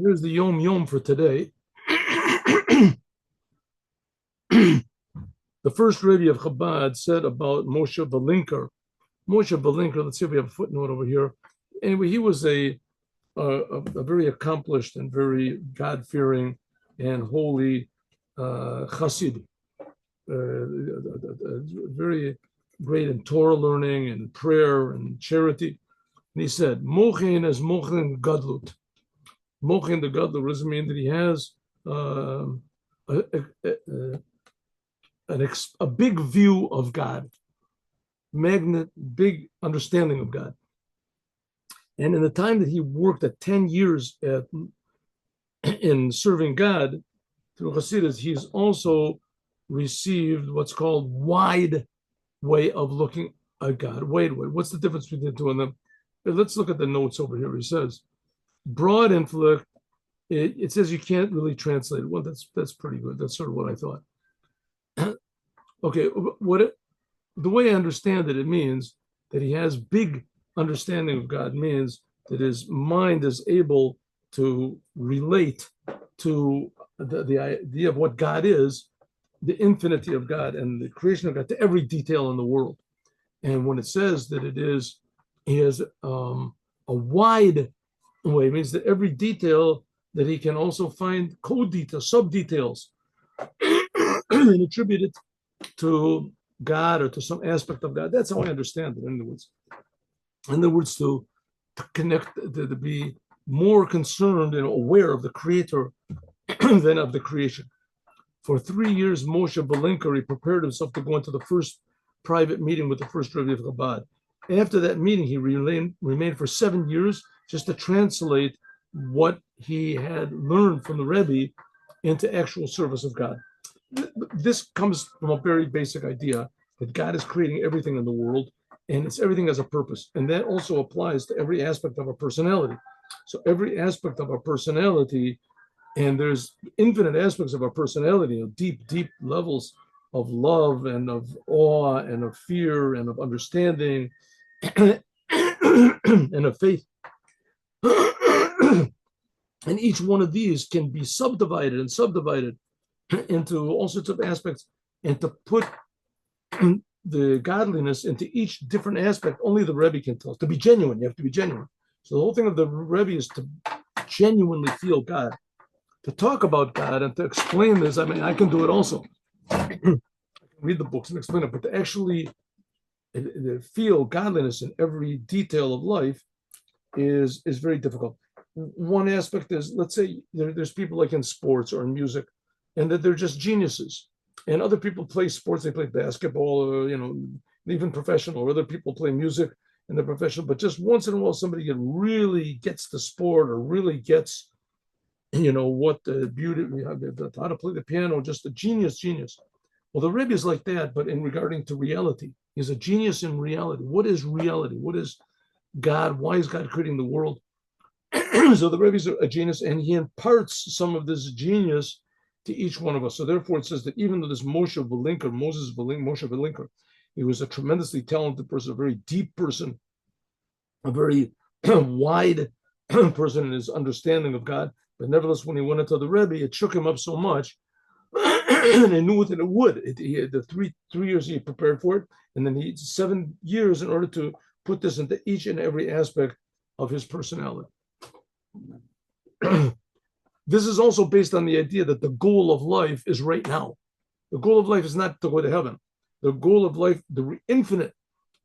Here's the Yom Yom for today. The first Rebbe of Chabad said about Moshe Belinker. Moshe Belinker, let's see if we have a footnote over here. Anyway, he was a very accomplished and very God-fearing and holy Chassid. Very great in Torah learning and prayer and charity. And he said, Mochin is Mochin Gadlut. Mochin the Gadlut doesn't mean that he has a big view of God, big understanding of God. And in the time that he worked at 10 years in serving God through Hasidus, he's also received what's called wide way of looking at God. Wide way. What's the difference between the two of them? Let's look at the notes over here. He says, broad intellect. It says you can't really translate it. Well, that's pretty good. That's sort of what I thought. Okay, the way I understand it, it means that he has big understanding of God, means that his mind is able to relate to the idea of what God is, the infinity of God and the creation of God, to every detail in the world. And when it says that he has a wide way, it means that every detail that he can also find co-details, sub-details, and attribute it to God or to some aspect of God. That's how I understand it, in other words, to connect, to be more concerned and aware of the Creator than of the creation. For 3 years, Moshe Belinker prepared himself to go into the first private meeting with the first Rebbe of Chabad. After that meeting, he remained for 7 years just to translate what he had learned from the Rebbe into actual service of God. This comes from a very basic idea that God is creating everything in the world, and everything has a purpose. And that also applies to every aspect of our personality. So every aspect of our personality, and there's infinite aspects of our personality, deep, deep levels of love and of awe and of fear and of understanding and of faith. And each one of these can be subdivided into all sorts of aspects, and to put the godliness into each different aspect, only the Rebbe can tell us. To be genuine, you have to be genuine. So the whole thing of the Rebbe is to genuinely feel God. To talk about God and to explain this, I mean, I can do it also. I can read the books and explain it, but to actually feel godliness in every detail of life is very difficult. One aspect is, let's say there's people like in sports or in music, and that they're just geniuses. And other people play sports, they play basketball, or even professional, or other people play music and they're professional. But just once in a while, somebody really gets the sport or really gets, what the beauty, how to play the piano, just a genius. Well, the Rebbe is like that, but in regarding to reality, he's a genius in reality. What is reality? What is God? Why is God creating the world? So the Rebbe is a genius, and he imparts some of this genius to each one of us. So therefore, it says that even though this Moshe Belinker, he was a tremendously talented person, a very deep person, a very wide person in his understanding of God. But nevertheless, when he went into the Rebbe, it shook him up so much, and he knew that it would. He had the three years he prepared for it, and then he 7 years in order to put this into each and every aspect of his personality. This is also based on the idea that the goal of life is right now. The goal of life is not to go to heaven. The goal of life, the infinite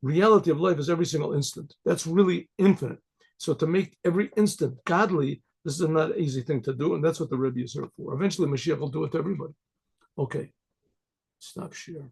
reality of life, is every single instant. That's really infinite. So to make every instant godly, this is not an easy thing to do, and that's what the Rebbe is here for. Eventually, Mashiach will do it to everybody. Okay, stop share.